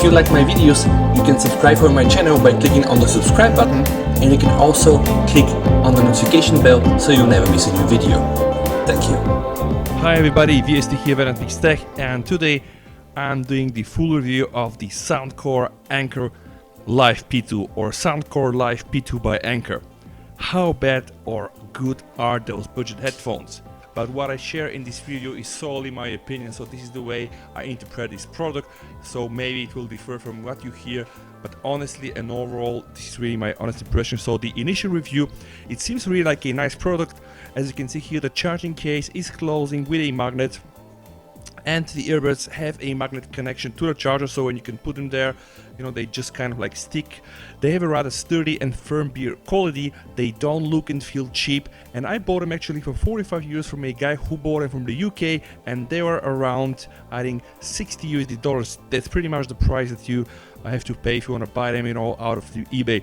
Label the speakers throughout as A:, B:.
A: you like my videos, you can subscribe for my channel by clicking on the subscribe button, and you can also click on the notification bell so you'll never miss a new video. Thank you.
B: Hi everybody, VST here, Velian Tech, and today I'm doing the full review of the Soundcore Anker Life P2 or Soundcore Life P2 by Anker. How bad or good are those budget headphones? But what I share in this video is solely my opinion, so this is the way I interpret this product, so maybe it will differ from what you hear, but honestly and overall this is really my honest impression. So the initial review, it seems really like a nice product. As you can see here, the charging case is closing with a magnet, and the earbuds have a magnet connection to the charger, so when you can put them there, you know, they just kind of like stick. They have a rather sturdy and firm build quality. They don't look and feel cheap, and I bought them actually for 45 euros from a guy who bought them from the UK, and they were around, I think, 60 USD dollars. That's pretty much the price that you have to pay if you want to buy them, you know, out of the eBay.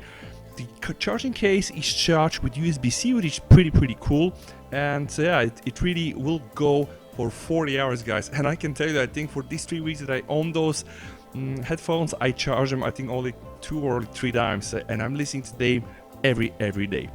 B: The charging case is charged with USB-C, which is pretty cool, and yeah, it really will go for 40 hours, guys. And I can tell you that I think for these 3 weeks that I own those headphones, I charge them I think only 2 or 3 times, and I'm listening to them every day.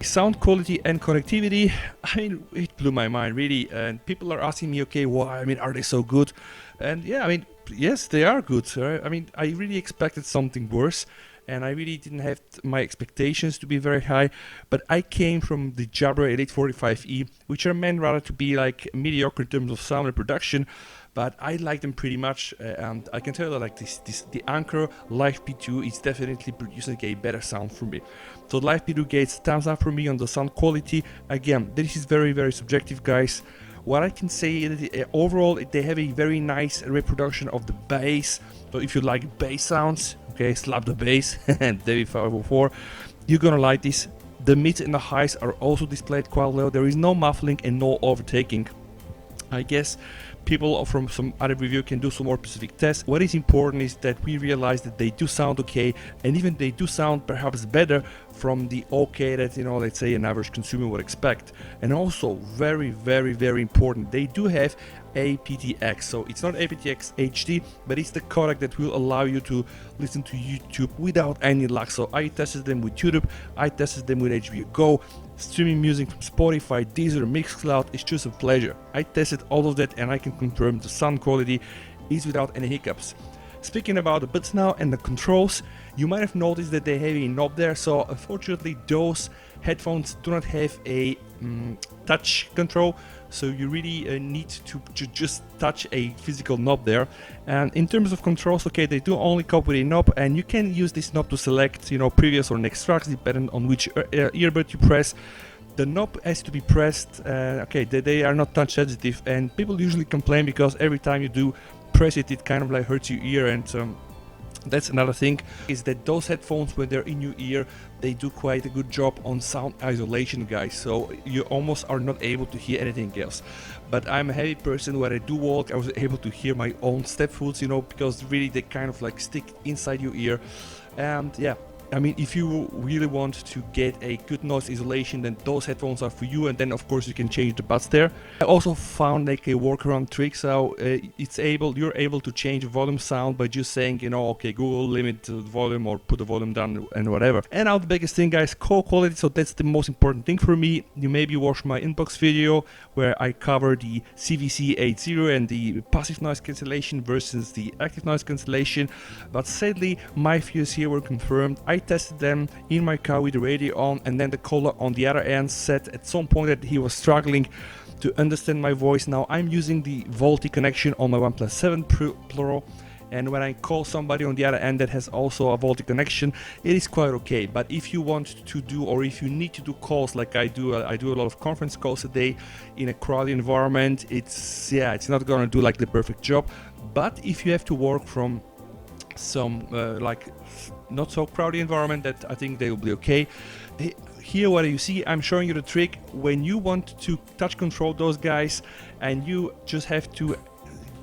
B: Sound quality and connectivity, I mean, it blew my mind really, and people are asking me, okay, why, I mean, are they so good? And yeah, I mean, yes, they are good. I mean, I really expected something worse, and I really didn't have my expectations to be very high, but I came from the Jabra Elite 45E, which are meant rather to be like mediocre in terms of sound and production, but I like them pretty much, and I can tell that like the Anker Life P2 is definitely producing a better sound for me. So Life P2 gets thumbs up for me on the sound quality. Again, this is very subjective, guys. What I can say is that overall they have a very nice reproduction of the bass. So if you like bass sounds, okay, slap the bass and David 504, you're gonna like this. The mids and the highs are also displayed quite well. There is no muffling and no overtaking. I guess people from some other review can do some more specific tests. What is important is that we realize that they do sound okay, and even they do sound perhaps better from the okay that, you know, let's say an average consumer would expect. And also very important, they do have aptX, so it's not aptX HD, but it's the codec that will allow you to listen to YouTube without any lag. So I tested them with YouTube, I tested them with HBO Go, streaming music from Spotify, Deezer, Mixcloud. It's just a pleasure. I tested all of that, and I can confirm the sound quality is without any hiccups. Speaking about the buttons now and the controls, you might have noticed that they have a knob there. So unfortunately those headphones do not have a touch control, so you really need to just touch a physical knob there. And in terms of controls, okay, they do only come with a knob, and you can use this knob to select, you know, previous or next tracks depending on which earbud you press. The knob has to be pressed, okay, they are not touch sensitive, and people usually complain because every time you do press it, it kind of like hurts your ear. And that's another thing, is that those headphones, when they're in your ear, they do quite a good job on sound isolation, guys, so you almost are not able to hear anything else. But I'm a heavy person. When I do walk, I was able to hear my own step foots, you know, because really they kind of like stick inside your ear. And yeah, I mean, if you really want to get a good noise isolation, then those headphones are for you, and then of course you can change the buds there. I also found like a workaround trick, so you're able to change the volume sound by just saying, you know, okay, Google, limit the volume or put the volume down and whatever. And now the biggest thing, guys, call quality. So that's the most important thing for me. You maybe watched my inbox video where I cover the CVC 80 and the passive noise cancellation versus the active noise cancellation, but sadly my fears here were confirmed. I tested them in my car with the radio on, and then the caller on the other end said at some point that he was struggling to understand my voice. Now I'm using the VoLTE connection on my OnePlus 7 Pro, and when I call somebody on the other end that has also a VoLTE connection, it is quite okay. But if you want to do, or if you need to do calls like I do a lot of conference calls a day in a crowded environment, it's not gonna do like the perfect job. But if you have to work from some like not so crowded environment, that I think they will be okay. Here what you see, I'm showing you the trick when you want to touch control those guys, and you just have to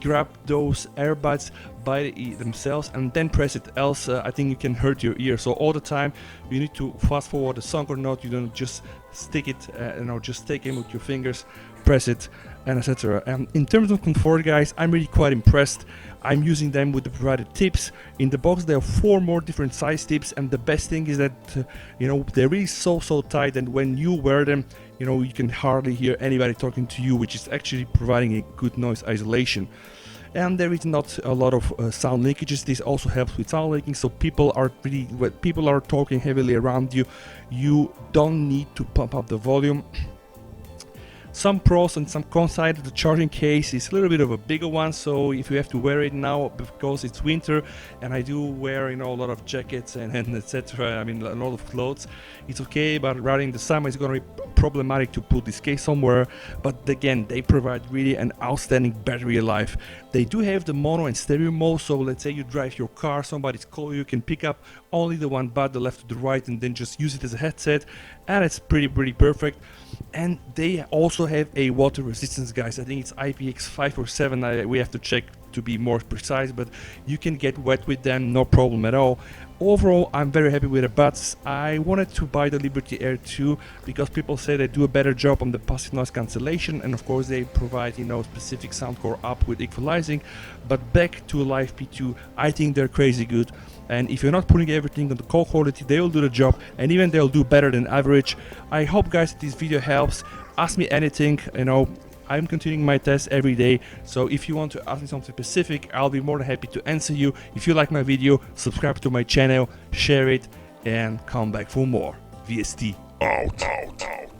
B: grab those earbuds by themselves and then press it, else I think you can hurt your ear. So all the time you need to fast forward the song or not, you don't just stick it, just take it with your fingers, press it, and etc. And in terms of comfort, guys, I'm really quite impressed. I'm using them with the provided tips. In the box there are 4 more different size tips, and the best thing is that they're really so tight, and when you wear them, you can hardly hear anybody talking to you, which is actually providing a good noise isolation. And there is not a lot of sound leakages. This also helps with sound leaking, so when people are talking heavily around you, you don't need to pump up the volume. Some pros and some cons side. The charging case is a little bit of a bigger one, so if you have to wear it now because it's winter, and I do wear a lot of jackets and etc. I mean, a lot of clothes, it's okay. But rather in the summer, it's going to be problematic to put this case somewhere. But again, they provide really an outstanding battery life. They do have the mono and stereo mode, so let's say you drive your car, somebody's calling you, can pick up only the one bud, the left to the right, and then just use it as a headset, and it's pretty perfect. And they also have a water resistance, guys. I think it's IPX5 or 7. We have to check to be more precise, but you can get wet with them, no problem at all. Overall, I'm very happy with the buds. I wanted to buy the Liberty Air 2 because people say they do a better job on the passive noise cancellation, and of course they provide specific Soundcore up with equalizing. But back to Life P2, I think they're crazy good. And if you're not putting everything on the call quality, they will do the job, and even they'll do better than average. I hope, guys, this video helps. Ask me anything, I'm continuing my tests every day, so if you want to ask me something specific, I'll be more than happy to answer you. If you like my video, subscribe to my channel, share it, and come back for more. VST out.